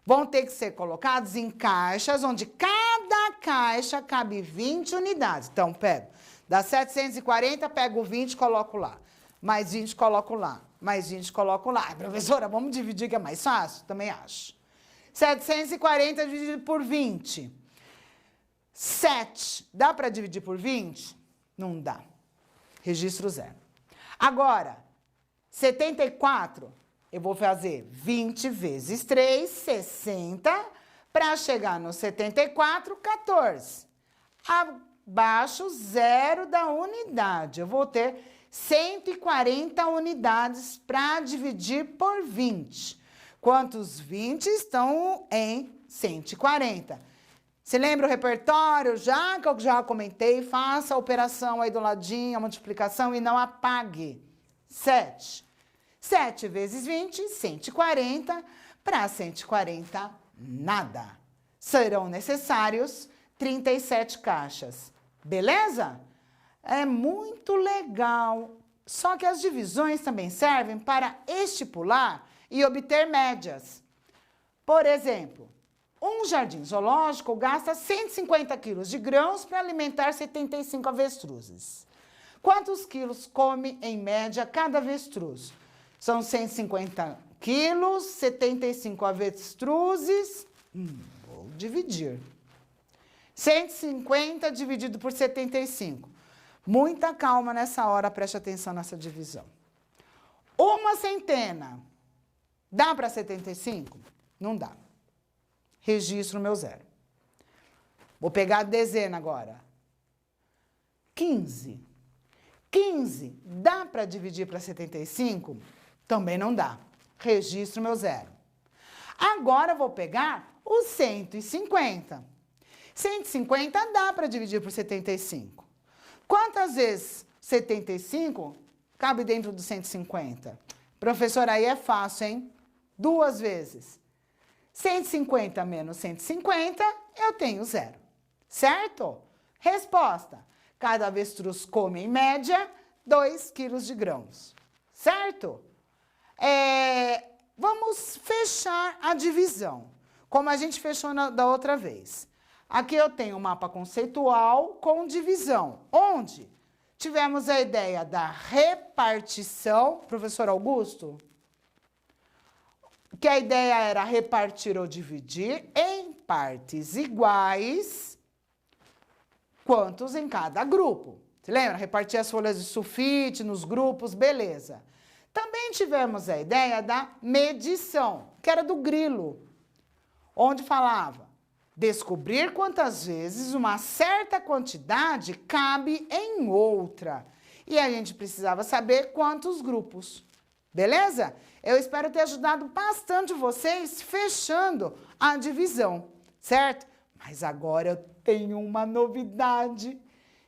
Vão ter que ser colocados em caixas, onde cada caixa cabe 20 unidades. Então, pego das 740, pego 20 e coloco lá. Mais 20, coloco lá. Mais 20, coloco lá. Professora, vamos dividir que é mais fácil? Também acho. 740 dividido por 20. 7. Dá para dividir por 20? Não dá. Registro 0. Agora, 74, eu vou fazer 20 vezes 3, 60, para chegar no 74, 14. Abaixo, 0 da unidade. Eu vou ter 140 unidades para dividir por 20. Quantos 20 estão em 140? Você lembra o repertório? Já que eu já comentei, faça a operação aí do ladinho, a multiplicação e não apague. 7. 7 vezes 20, 140. Para 140, nada. Serão necessários 37 caixas. Beleza? É muito legal. Só que as divisões também servem para estipular e obter médias. Por exemplo, um jardim zoológico gasta 150 quilos de grãos para alimentar 75 avestruzes. Quantos quilos come, em média, cada avestruz? São 150 quilos, 75 avestruzes. Vou dividir. 150 dividido por 75. Muita calma nessa hora, preste atenção nessa divisão. Uma centena. Dá para 75? Não dá. Registro meu 0. Vou pegar a dezena agora. 15. 15 dá para dividir para 75? Também não dá. Registro meu 0. Agora vou pegar o 150. 150 dá para dividir por 75. Quantas vezes 75 cabe dentro do 150? Professor, aí é fácil, hein? 2 vezes. 150 menos 150, eu tenho 0. Certo? Resposta. Cada avestruz come, em média, 2 quilos de grãos. Certo? Vamos fechar a divisão, como a gente fechou da outra vez. Aqui eu tenho um mapa conceitual com divisão, onde tivemos a ideia da repartição. Professor Augusto? Que a ideia era repartir ou dividir em partes iguais, quantos em cada grupo. Você lembra? Repartir as folhas de sulfite nos grupos, beleza. Também tivemos a ideia da medição, que era do grilo, onde falava descobrir quantas vezes uma certa quantidade cabe em outra. E a gente precisava saber quantos grupos. Beleza? Eu espero ter ajudado bastante vocês fechando a divisão, certo? Mas agora eu tenho uma novidade.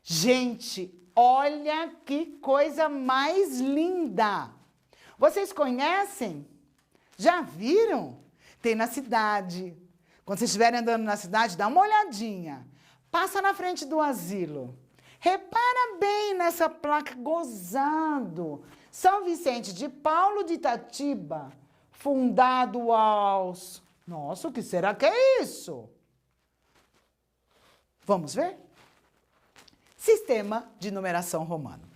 Gente, olha que coisa mais linda! Vocês conhecem? Já viram? Tem na cidade. Quando vocês estiverem andando na cidade, dá uma olhadinha. Passa na frente do asilo. Repara bem nessa placa, gozado. São Vicente de Paulo de Itatiba, fundado aos... Nossa, o que será que é isso? Vamos ver? Sistema de numeração romano.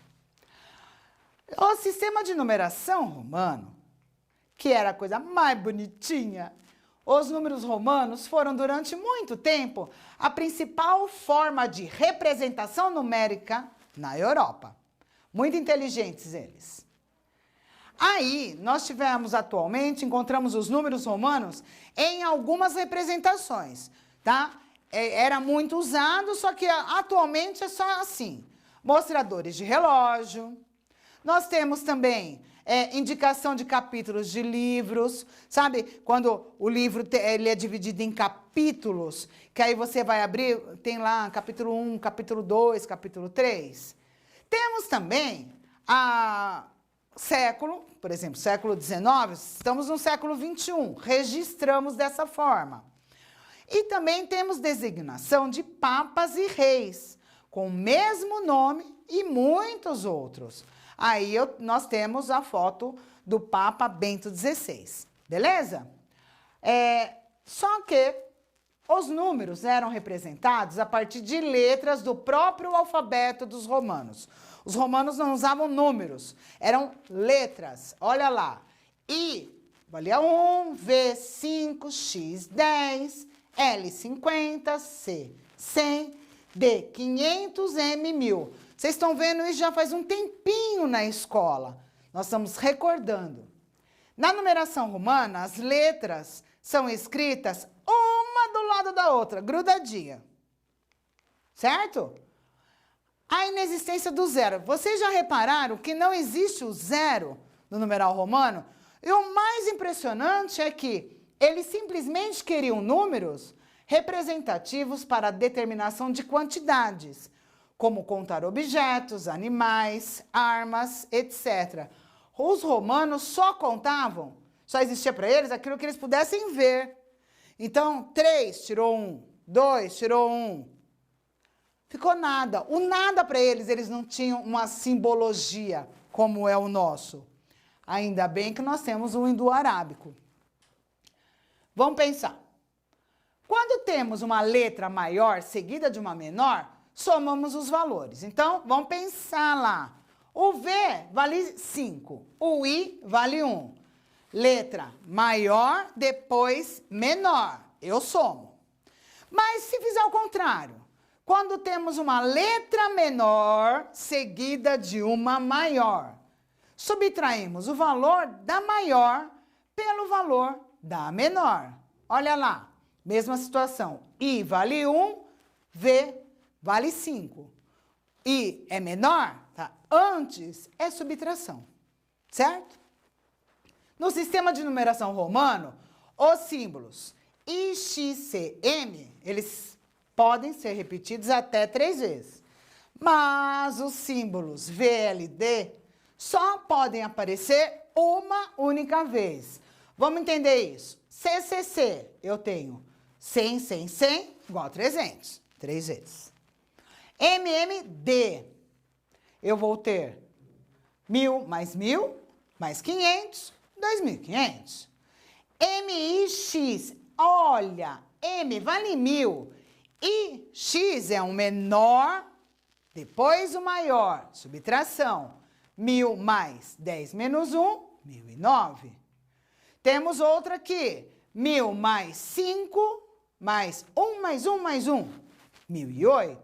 O sistema de numeração romano, que era a coisa mais bonitinha, os números romanos foram durante muito tempo a principal forma de representação numérica na Europa. Muito inteligentes eles. Aí, nós encontramos os números romanos em algumas representações, tá? Era muito usado, só que atualmente é só assim. Mostradores de relógio. Nós temos também indicação de capítulos de livros, sabe? Quando o livro ele é dividido em capítulos, capítulos, que aí você vai abrir, tem lá capítulo 1, capítulo 2, capítulo 3. Temos também século, por exemplo, século XIX, estamos no século XXI, registramos dessa forma. E também temos designação de papas e reis, com o mesmo nome e muitos outros. Aí nós temos a foto do Papa Bento XVI, beleza? Só que os números eram representados a partir de letras do próprio alfabeto dos romanos. Os romanos não usavam números, eram letras. Olha lá. I valia 1, V 5, X 10, L 50, C 100, D 500, M 1000. Vocês estão vendo isso já faz um tempinho na escola. Nós estamos recordando. Na numeração romana, as letras são escritas uma do lado da outra, grudadinha. Certo? A inexistência do zero. Vocês já repararam que não existe o zero no numeral romano? E o mais impressionante é que eles simplesmente queriam números representativos para a determinação de quantidades, como contar objetos, animais, armas, etc. Os romanos só contavam, só existia para eles aquilo que eles pudessem ver. Então, 3 tirou 1, 2 tirou 1. Ficou nada. O nada para eles não tinham uma simbologia como é o nosso. Ainda bem que nós temos o indo-arábico. Vamos pensar. Quando temos uma letra maior seguida de uma menor, somamos os valores. Então, vamos pensar lá. O V vale 5, o I vale 1. Letra maior, depois menor. Eu somo. Mas se fizer o contrário, quando temos uma letra menor seguida de uma maior, subtraímos o valor da maior pelo valor da menor. Olha lá, mesma situação. I vale 1, V vale 5. I é menor, tá? Antes é subtração, certo? No sistema de numeração romano, os símbolos I, X, C, M, eles podem ser repetidos até 3 vezes. Mas os símbolos V, L, D só podem aparecer uma única vez. Vamos entender isso. CCC, eu tenho 100, 100, 100, igual a 300. 3 vezes. MMD, eu vou ter 1.000 mais 1.000, mais 500, 2.500. MIX, olha, M vale 1.000 e X é um menor, depois o maior, subtração. 1.000 mais 10 menos 1, 1.009. Temos outra aqui, 1.000 mais 5, mais 1 mais 1 mais 1, 1.008.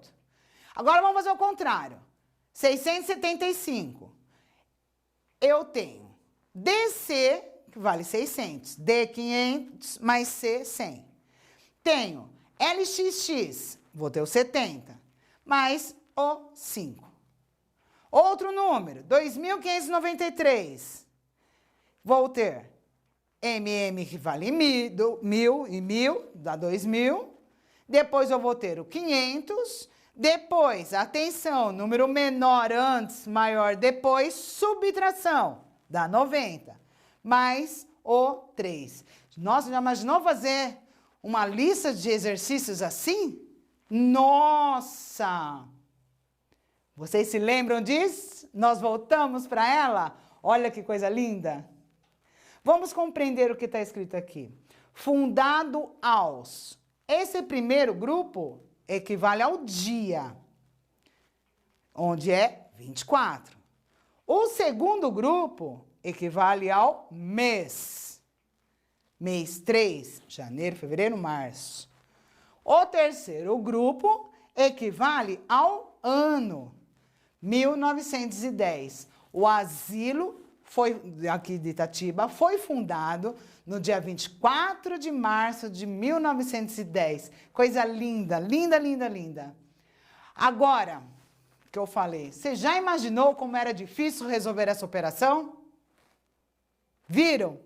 Agora vamos fazer o contrário. 675. Eu tenho DC, que vale 600, D 500 mais C 100. Tenho LXX, vou ter o 70, mais o 5. Outro número, 2.593. Vou ter MM, que vale 1.000 e 1.000, dá 2.000. Depois eu vou ter o 500. Depois, atenção, número menor antes, maior depois, subtração, dá 90. Mais o 3. Nossa, já imaginou fazer uma lista de exercícios assim? Nossa! Vocês se lembram disso? Nós voltamos para ela? Olha que coisa linda! Vamos compreender o que está escrito aqui. Fundado aos. Esse primeiro grupo equivale ao dia, onde é 24. O segundo grupo equivale ao mês. Mês 3, janeiro, fevereiro, março. O terceiro grupo equivale ao ano. 1910. O asilo aqui de Itatiba foi fundado no dia 24 de março de 1910. Coisa linda, linda, linda, linda. Agora, que eu falei, você já imaginou como era difícil resolver essa operação? Viram?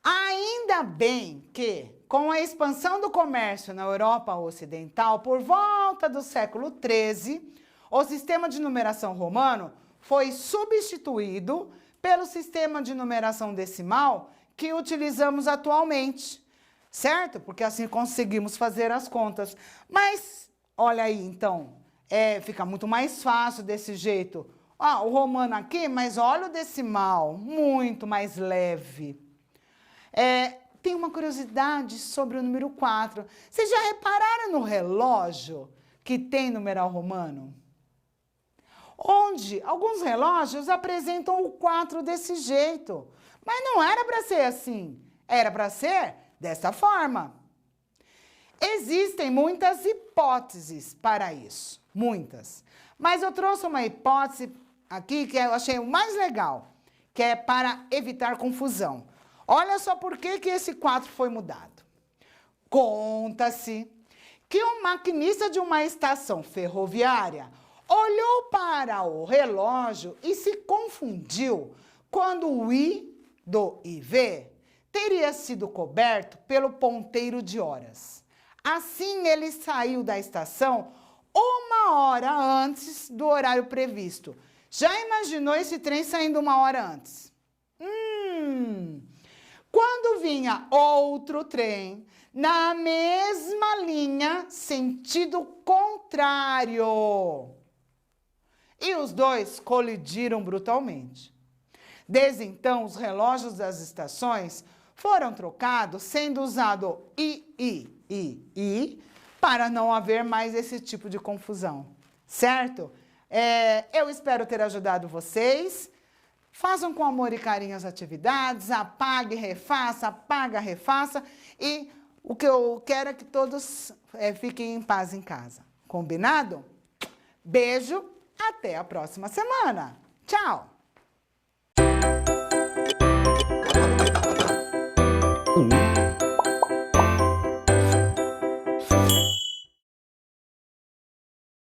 Ainda bem que, com a expansão do comércio na Europa Ocidental, por volta do século XIII, o sistema de numeração romano foi substituído pelo sistema de numeração decimal que utilizamos atualmente, certo? Porque assim conseguimos fazer as contas. Mas, olha aí, então, fica muito mais fácil desse jeito. O romano aqui, mas olha o decimal, muito mais leve. Tem uma curiosidade sobre o número 4. Vocês já repararam no relógio que tem numeral romano? Onde alguns relógios apresentam o 4 desse jeito. Mas não era para ser assim. Era para ser dessa forma. Existem muitas hipóteses para isso. Muitas. Mas eu trouxe uma hipótese aqui que eu achei o mais legal, que é para evitar confusão. Olha só por que esse 4 foi mudado. Conta-se que um maquinista de uma estação ferroviária olhou para o relógio e se confundiu quando o I do IV teria sido coberto pelo ponteiro de horas. Assim, ele saiu da estação 1 hora antes do horário previsto. Já imaginou esse trem saindo 1 hora antes? Quando vinha outro trem na mesma linha, sentido contrário. E os dois colidiram brutalmente. Desde então, os relógios das estações foram trocados, sendo usado I, para não haver mais esse tipo de confusão, certo? Eu espero ter ajudado vocês. Façam com amor e carinho as atividades, apague, refaça, apaga, refaça. E o que eu quero é que todos fiquem em paz em casa. Combinado? Beijo, até a próxima semana. Tchau!